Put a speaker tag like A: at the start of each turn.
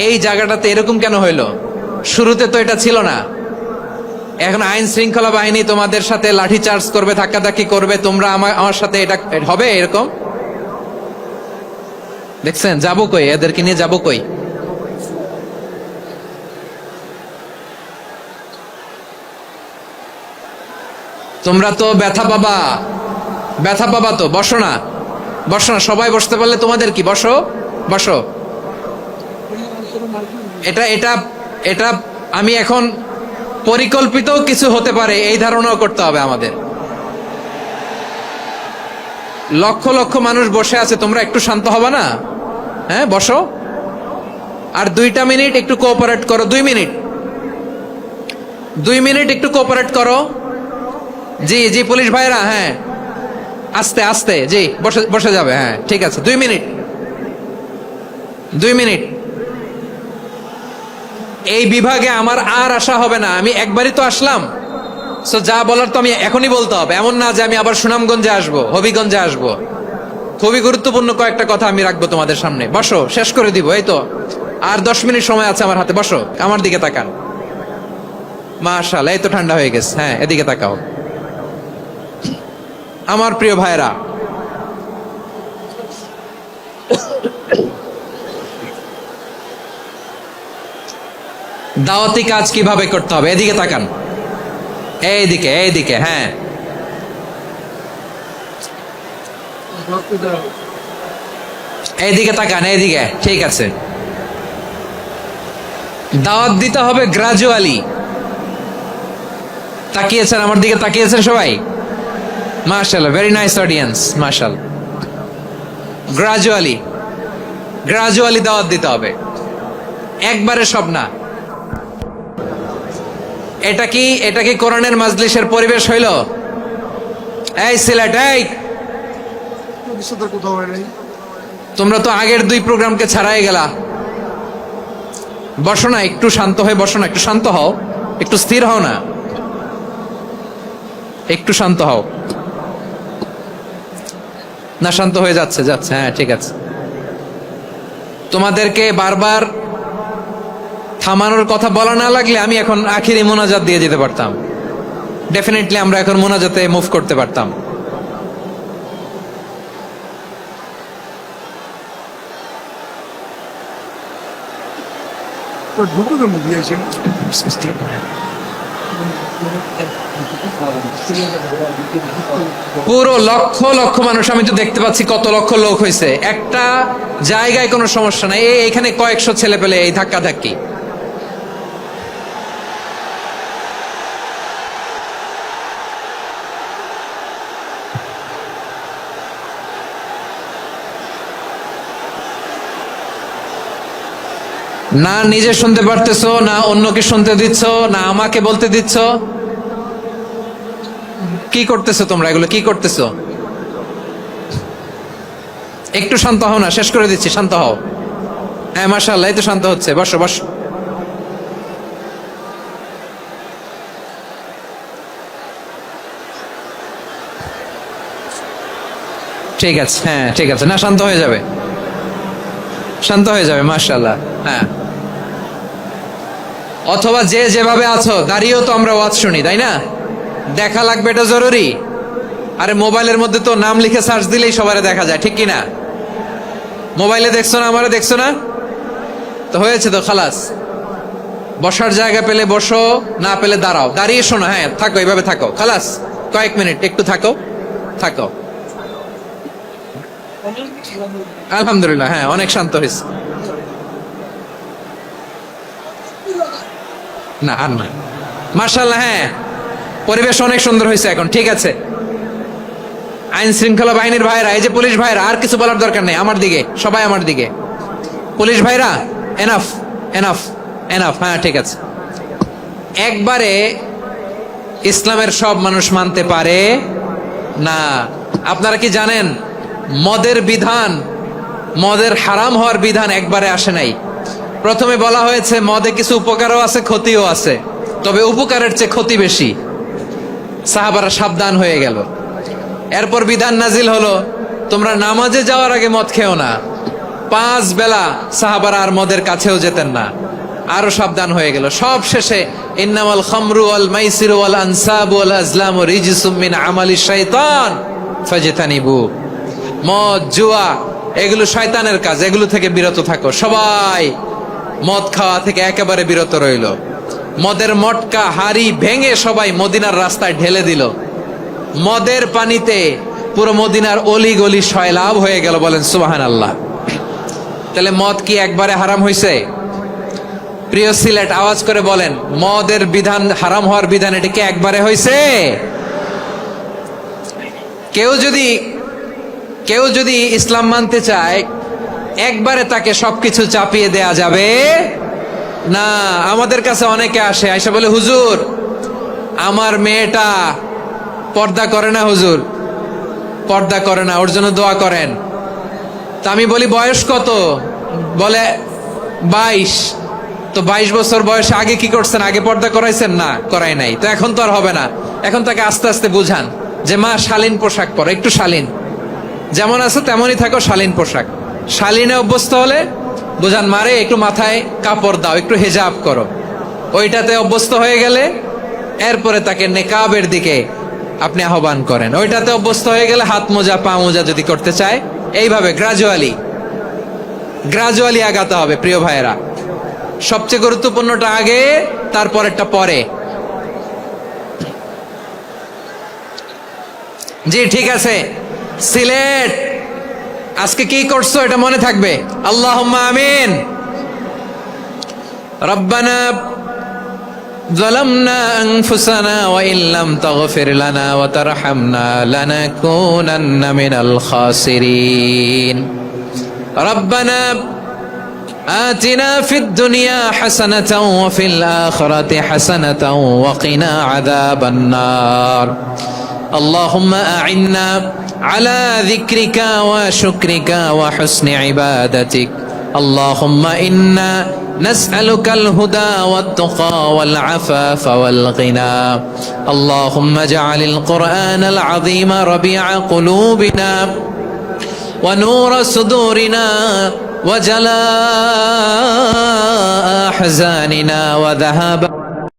A: এই জায়গাটাতে এরকম কেন হইলো? শুরুতে তো এটা ছিল না। এখন আইন শৃঙ্খলা বাহিনী তোমাদের সাথে লাঠি চার্জ করবে, ধাক্কাধাক্কি করবে, তোমরা আমার সাথে এটা হবে এরকম? দেখছেন যাবো কই, এদেরকে নিয়ে যাবো কই? তোমরা তো ব্যথা পাবা, ব্যথা পাবা তো। বসো না, বসো না, সবাই বসতে পারলে তোমাদের কি, বসো বসো। এটা এটা এটা আমি এখন পরিকল্পিত কিছু হতে পারে এই ধারণাও করতে হবে আমাদের। লক্ষ লক্ষ মানুষ বসে আছে, তোমরা একটু শান্ত হবে না? হ্যাঁ বসো, আর 2টা মিনিট একটু কোঅপারেট করো। 2 মিনিট, 2 মিনিট একটু কোঅপারেট করো। জি জি পুলিশ ভাইরা, হ্যাঁ আস্তে আস্তে, জি বসে বসে যাবে, হ্যাঁ ঠিক আছে। 2 মিনিট, 2 মিনিট। এই বিভাগে আমার আর আসা হবে না, আমি একবারই তো আসলাম। সো যা বলার তো আমি এখনই বলতে হবে, এমন না যে আমি আবার সুনামগঞ্জে আসবো, হবিগঞ্জে আসবো। খুবই গুরুত্বপূর্ণ কয়েকটা কথা আমি রাখবো তোমাদের সামনে। বসো, শেষ করে দিব, এই তো আর 10 মিনিট সময় আছে আমার হাতে। বসো, আমার দিকে তাকান। মাশাআল্লাহ, এই তো ঠান্ডা হয়ে গেছে। হ্যাঁ এদিকে তাকাও আমার প্রিয় ভাইরা। দাওয়াতি কাজ কিভাবে করতে হবে, এদিকে তাকান, এইদিকে এইদিকে, হ্যাঁ এইদিকে তাকান, এইদিকে, ঠিক আছে। দাওয়াত দিতে হবে গ্রাজুয়ালি। তাকিয়েছেন আমার দিকে, তাকিয়েছেন সবাই? মাশাআল্লাহ, ভেরি নাইস অডিয়েন্স, মাশাআল্লাহ। গ্রাজুয়ালি, গ্রাজুয়ালি দাওয়াত দিতে হবে, একবারে সব না। এটা কি কোরআনের মাজলিসের পরিবেশ হইল? এই সিলেট, এই তোমরা তো আগের 2 প্রোগ্রামকে ছাড়াই গেলা। বসো না, একটু শান্ত হয়ে বসো না, একটু শান্ত হও, একটু স্থির হও না, একটু শান্ত হও না। শান্ত হয়ে যাচ্ছে যাচ্ছে, হ্যাঁ ঠিক আছে। তোমাদেরকে বারবার থামানোর কথা বলা না লাগলে আমি এখন আখিরি মোনাজাত দিয়ে যেতে পারতাম। ডেফিনেটলি আমরা এখন মোনাজাতে মুভ করতে পারতাম। পুরো লক্ষ লক্ষ মানুষ, আমি তো দেখতে পাচ্ছি কত লক্ষ লোক হয়েছে। একটা জায়গায় কোনো সমস্যা নাই, এখানে কয়েকশো ছেলে পেলে এই ধাক্কা ধাক্কি। না নিজে শুনতে পারতেছো, না অন্যকে শুনতে দিচ্ছ, না আমাকে বলতে দিচ্ছ। কি করতেছো তোমরা, এগুলো কি করতেছো? একটু শান্ত হও না, শেষ করে দিচ্ছি, শান্ত হও। হ্যাঁ মাশাআল্লাহ, এই তো শান্ত হচ্ছে। বসো বসো। ঠিক আছে, হ্যাঁ ঠিক আছে, না শান্ত হয়ে যাবে, শান্ত হয়ে যাবে, মাশাআল্লাহ। হ্যাঁ, অথবা যে যেভাবে আছো দাঁড়িয়েও তো আমরা ওয়াজ শুনি, তাই না? দেখা লাগবে, এটা জরুরি। আরে মোবাইলের মধ্যে তো নাম লিখে সার্চ দিলেই সবারে দেখা যায়, ঠিক কি না? মোবাইলে দেখছো না, আমারে দেখছো না, তো হয়েছে তো, খালাস। বসার জায়গা পেলে বসো, না পেলে দাঁড়াও, দাঁড়িয়ে শোনো, হ্যাঁ থাকো, এইভাবে থাকো, খালাস। কয়েক মিনিট একটু থাকো, থাকো। আলহামদুলিল্লাহ, হ্যাঁ অনেক শান্ত হয়েছে। না আর না, মাশাআল্লাহ, হ্যাঁ পরিবেশ অনেক সুন্দর হয়েছে এখন, ঠিক আছে। আইন শৃঙ্খলা বাহিনীর ভাইরা, এই যে পুলিশ ভাইরা, আর কিছু বলার দরকার নেই, আমার দিকে সবাই, আমার দিকে। পুলিশ ভাইরা, এনাফ এনাফ এনাফ, হ্যাঁ ঠিক আছে। একবারে ইসলামের সব মানুষ মানতে পারে না। আপনারা কি জানেন মদের বিধান, মদের হারাম হওয়ার বিধান একবারে আসে নাই। প্রথমে বলা হয়েছে মদে কিছু উপকারও আছে, ক্ষতিও আছে, তবে উপকারের চেয়ে ক্ষতি বেশি। সাহাবারা সাবধান হয়ে গেল। এরপর বিধান নাজিল হলো, তোমরা নামাজে যাওয়ার আগে মদ খেও না। 5 বেলা সাহাবারা আর মদের কাছেও যেতেন না, আরো সাবধান হয়ে গেল। সব শেষে ইন্নামাল খামরু ওয়াল মাইসিরু ওয়াল আনসাবু ওয়াল আজলামু রিজসুম মিন আমালিশ শাইতান ফাজতানিবু। মদ, জুয়া এগুলো শয়তানের কাজ, এগুলো থেকে বিরত থাকো। সবাই মদ খাওয়া থেকে একেবারে বিরত রইল। মদের মটকা হাড়ি ভেঙে সবাই মদিনার রাস্তায় ঢেলে দিল। মদের পানিতে পুরো মদিনার অলি গলি সয়লাভ হয়ে গেল। বলেন সুবহানাল্লাহ। তাহলে মদ কি একবারে হারাম হয়েছে? প্রিয় সিলেট, আওয়াজ করে বলেন, মদের বিধান, হারাম হওয়ার বিধান এটা কি একবারে হয়েছে? কেউ যদি ইসলাম মানতে চায় একবারে তাকে সবকিছু চাপিয়ে দেয়া যাবে না। আমাদের কাছে অনেকে আসে, আয়সা বলে, হুজুর আমার মেয়েটা পর্দা করে না, হুজুর পর্দা করে না, ওর জন্য দোয়া করেন। তা আমি বলি বয়স কত? বলে 22। তো 22 বছর বয়সে আগে কি করছেন? আগে পর্দা করাইছেন? না, করাই নাই। তো এখন তো আর হবে না। এখন তাকে আস্তে আস্তে বুঝান যে মা শালীন পোশাক পরো, একটু শালীন, যেমন আছো তেমনই থাকো, শালীন পোশাক। শালীনে অভ্যস্ত হলে বুঝান, মারে একটু মাথায় কাপড় দাও, একটু হেজাব করো। ওইটাতে অভ্যস্ত হয়ে গেলে এরপরে তাকে নেকাবের দিকে আপনি আহ্বান করেন। ওইটাতে অভ্যস্ত হয়ে গেলে হাত মোজা, পা মোজা যদি করতে চায়, এইভাবে গ্রাজুয়ালি আগাতে হবে। প্রিয় ভাইয়েরা, সবচেয়ে গুরুত্বপূর্ণটা আগে, তারপরেরটা পরে। জি ঠিক আছে। সিলেট আজকে কি করছো এটা মনে থাকবে। আল্লাহুম্মা আমিন। রব্বানা যালামনা আনফুসানা ওয়া ইল্লাম তাগফির লানা ওয়া তারহামনা লানাকুনান্না মিনাল খাসিরিন। রব্বানা آتنا في الدنيا حسنة وفي الآخرة حسنة وقنا عذاب النار. اللهم أعنا على ذكرك وشكرك وحسن عبادتك. اللهم إنا نسألك الهدى والتقى والعفاف والغنى. اللهم اجعل القرآن العظيم ربيع قلوبنا ونور صدورنا وجلاء أحزاننا وذهاب